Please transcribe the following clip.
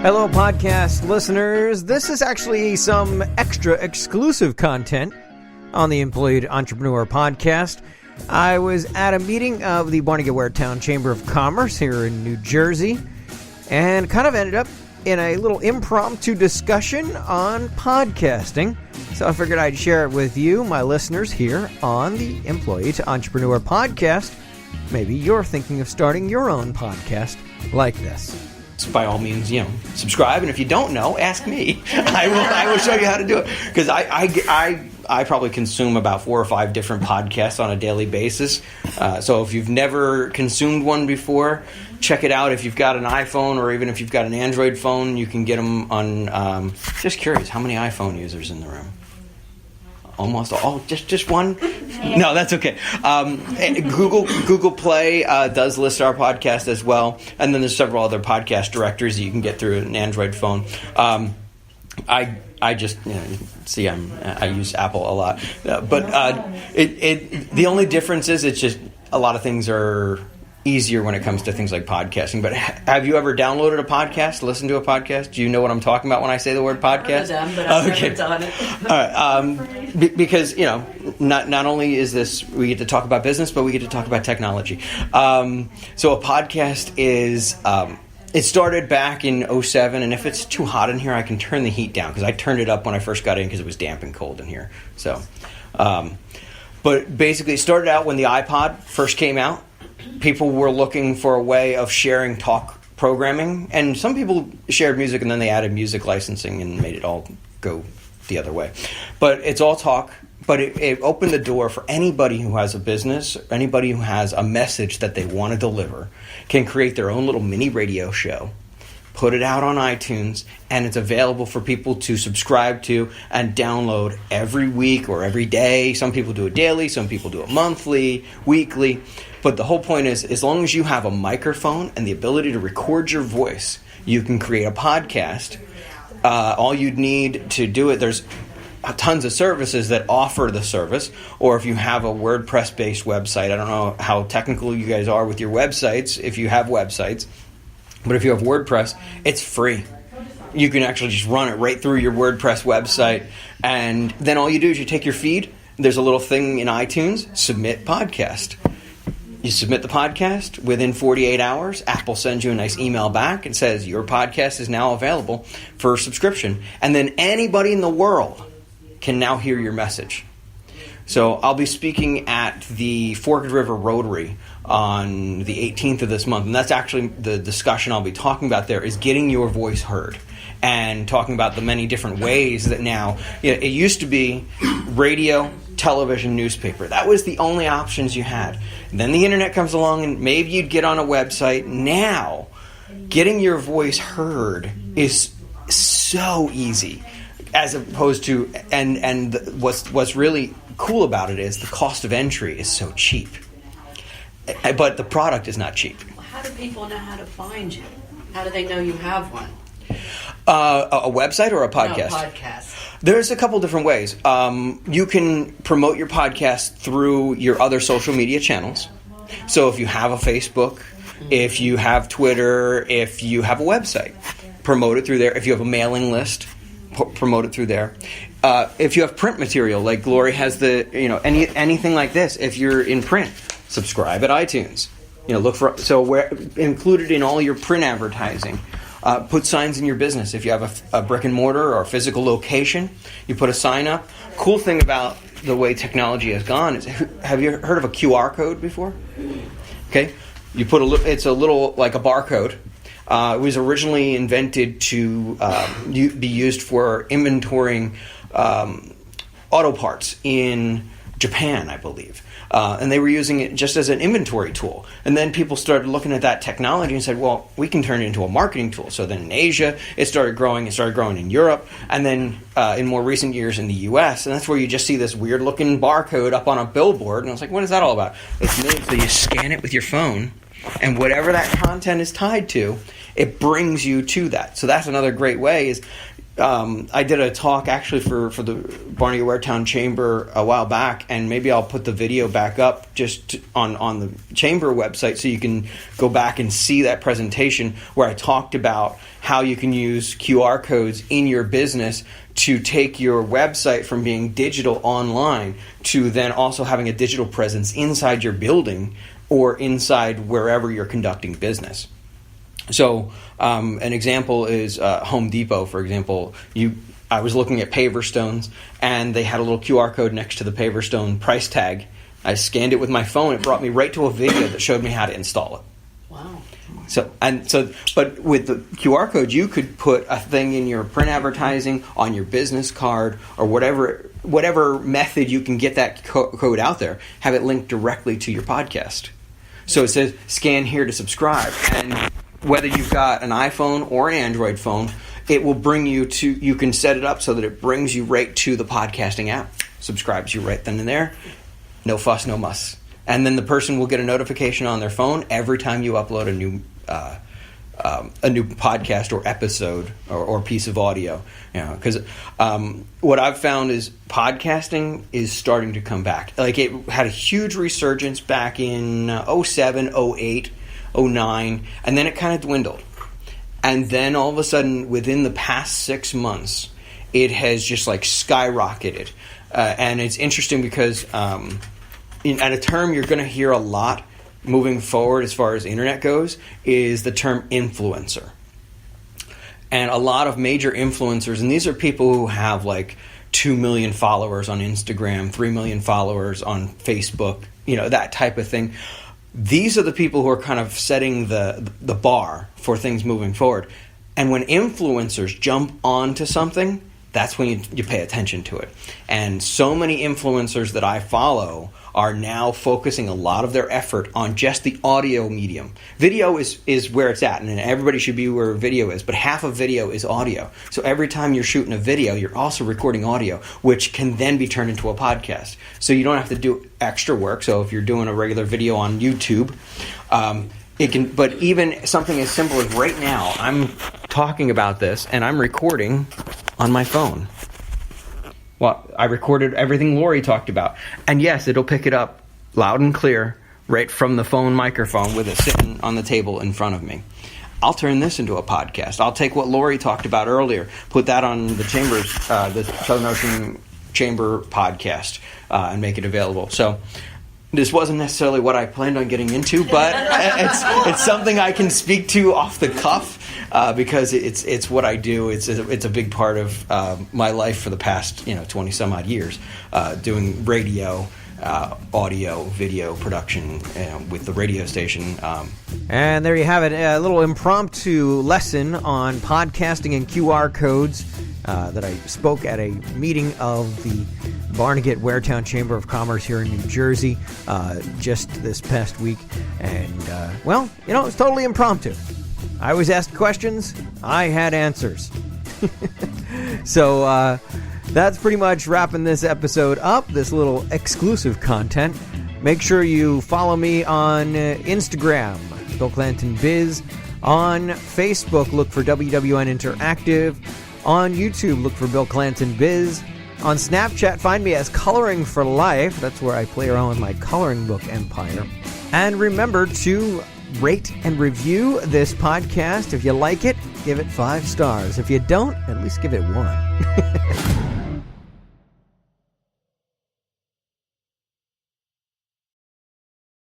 Hello, podcast listeners. This is actually some extra exclusive content on the Employed Entrepreneur Podcast. I was at a meeting of the Barnegat Waretown Chamber of Commerce here in New Jersey and kind of ended up in a little impromptu discussion on podcasting. So I figured I'd share it with you, my listeners, here on the Employed Entrepreneur Podcast. Maybe you're thinking of starting your own podcast like this. By all means, subscribe, and if you don't know, ask me. I will show you how to do it, because I probably consume about 4 or 5 different podcasts on a daily basis. So if you've never consumed one before, check it out. If you've got an iPhone, or even if you've got an Android phone, you can get them on. Just curious, how many iPhone users in the room? Almost all. Just one? No, that's okay. Google Play does list our podcast as well, and then there's several other podcast directories that you can get through an Android phone. I just see I use Apple a lot, but the only difference is it's just a lot of things are easier when it comes to things like podcasting. But have you ever downloaded a podcast, listened to a podcast? Do you know what I'm talking about when I say the word podcast? I've heard of them, but I've never done it. All right, because not only is this we get to talk about business, but we get to talk about technology. So a podcast is it started back in 2007, and if it's too hot in here, I can turn the heat down, because I turned it up when I first got in because it was damp and cold in here. So, but basically, it started out when the iPod first came out. People were looking for a way of sharing talk programming, and some people shared music, and then they added music licensing and made it all go the other way. But it's all talk, but it opened the door for anybody who has a business, anybody who has a message that they want to deliver, can create their own little mini radio show, put it out on iTunes, and it's available for people to subscribe to and download every week or every day. Some people do it daily, some people do it monthly, weekly. But the whole point is, as long as you have a microphone and the ability to record your voice, you can create a podcast. All you'd need to do it, there's tons of services that offer the service. Or if you have a WordPress-based website, I don't know how technical you guys are with your websites, if you have websites. But if you have WordPress, it's free. You can actually just run it right through your WordPress website. And then all you do is you take your feed. There's a little thing in iTunes, submit podcast. You submit the podcast. Within 48 hours, Apple sends you a nice email back and says, your podcast is now available for subscription. And then anybody in the world can now hear your message. So I'll be speaking at the Forked River Rotary on the 18th of this month. And that's actually the discussion I'll be talking about there, is getting your voice heard. And talking about the many different ways that now, it used to be radio, television, newspaper. That was the only options you had. And then the internet comes along, and maybe you'd get on a website. Now, getting your voice heard is so easy, as opposed to, and what's really cool about it is the cost of entry is so cheap. But the product is not cheap. How do people know how to find you? How do they know you have one? A website or a podcast? No, podcast. There's a couple different ways. You can promote your podcast through your other social media channels. So if you have a Facebook, if you have Twitter, if you have a website, promote it through there. If you have a mailing list, promote it through there. If you have print material, like Glory has anything like this, if you're in print, subscribe at iTunes. Look for, so where included in all your print advertising. Put signs in your business. If you have a brick and mortar or a physical location, you put a sign up. Cool thing about the way technology has gone is, have you heard of a QR code before? Okay, you put it's a little like a barcode. It was originally invented to be used for inventorying auto parts in Japan, I believe. And they were using it just as an inventory tool. And then people started looking at that technology and said, well, we can turn it into a marketing tool. So then in Asia, it started growing in Europe, and then in more recent years in the US. And that's where you just see this weird-looking barcode up on a billboard. And I was like, what is that all about? It's made so you scan it with your phone, and whatever that content is tied to, it brings you to that. So that's another great way is I did a talk actually for the Barnegat Waretown Chamber a while back, and maybe I'll put the video back up just on the Chamber website so you can go back and see that presentation where I talked about how you can use QR codes in your business to take your website from being digital online to then also having a digital presence inside your building or inside wherever you're conducting business. So an example is Home Depot, for example. I was looking at paver stones, and they had a little QR code next to the paver stone price tag. I scanned it with my phone. It brought me right to a video that showed me how to install it. Wow. But with the QR code, you could put a thing in your print advertising, on your business card, or whatever method you can get that code out there. Have it linked directly to your podcast. So it says, scan here to subscribe. And whether you've got an iPhone or an Android phone, it will bring you to, you can set it up so that it brings you right to the podcasting app, subscribes you right then and there. No fuss, no muss. And then the person will get a notification on their phone every time you upload a new podcast or episode or piece of audio. Because what I've found is podcasting is starting to come back. Like, it had a huge resurgence back in 07, 08, 09, and then it kind of dwindled. And then all of a sudden, within the past 6 months, it has just like skyrocketed. And it's interesting because at a term you're going to hear a lot moving forward as far as internet goes is the term influencer. And a lot of major influencers, and these are people who have like 2 million followers on Instagram, 3 million followers on Facebook, that type of thing. These are the people who are kind of setting the bar for things moving forward. And when influencers jump onto something, that's when you pay attention to it. And so many influencers that I follow are now focusing a lot of their effort on just the audio medium. Video is where it's at, and everybody should be where video is, but half of video is audio. So every time you're shooting a video, you're also recording audio, which can then be turned into a podcast. So you don't have to do extra work. So if you're doing a regular video on YouTube, it can, but even something as simple as right now, I'm talking about this, and I'm recording on my phone. Well, I recorded everything Lori talked about. And yes, it'll pick it up loud and clear right from the phone microphone with it sitting on the table in front of me. I'll turn this into a podcast. I'll take what Lori talked about earlier, put that on the Chambers, the Southern Ocean Chamber podcast, and make it available. So this wasn't necessarily what I planned on getting into, but it's something I can speak to off the cuff. Because it's what I do. It's a big part of my life for the past 20 some odd years, doing radio, audio, video production with the radio station. And there you have it, a little impromptu lesson on podcasting and QR codes that I spoke at a meeting of the Barnegat Waretown Chamber of Commerce here in New Jersey just this past week. And, it's totally impromptu. I was asked questions, I had answers. So that's pretty much wrapping this episode up, this little exclusive content. Make sure you follow me on Instagram, Bill Clanton Biz. On Facebook, look for WWN Interactive. On YouTube, look for Bill Clanton Biz. On Snapchat, find me as Coloring for Life. That's where I play around with my coloring book empire. And remember to rate and review this podcast. If you like it, give it 5 stars. If you don't, at least give it 1.